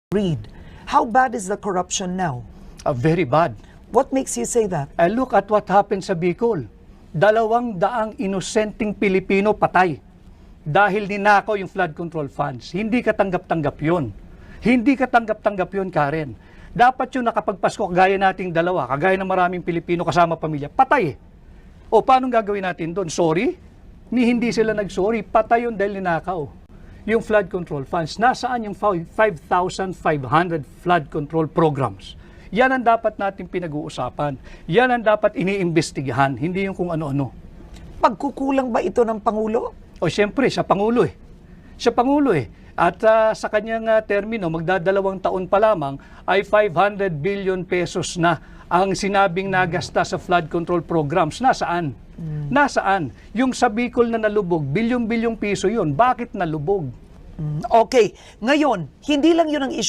Read. How bad is the corruption now? Very bad. What makes you say that? Look at what happened sa Bicol. 200 inosenteng Pilipino patay dahil ninakaw yung flood control funds. Hindi katanggap-tanggap yun. Hindi katanggap-tanggap yun, Karen. Dapat yun nakapagpasko kagaya nating dalawa, kagaya ng maraming Pilipino kasama pamilya, patay. O paano gagawin natin doon? Sorry? Hindi sila nag-sorry. Patay yun dahil ninakaw. Yung flood control funds, nasaan yung 5,500 flood control programs? Yan ang dapat natin pinag-uusapan. Yan ang dapat iniimbestigahan, hindi yung kung ano-ano. Pagkukulang ba ito ng Pangulo? O siyempre, siya Pangulo eh. Siya Pangulo eh. At sa kanyang termino, magdadalawang taon pa lamang, ay 500 billion pesos na ang sinabing nagasta sa flood control programs. Nasaan? Nasaan? Yung sa Bicol na nalubog, bilyong-bilyong piso yun. Bakit nalubog? Okay. Ngayon, hindi lang yun ang issue.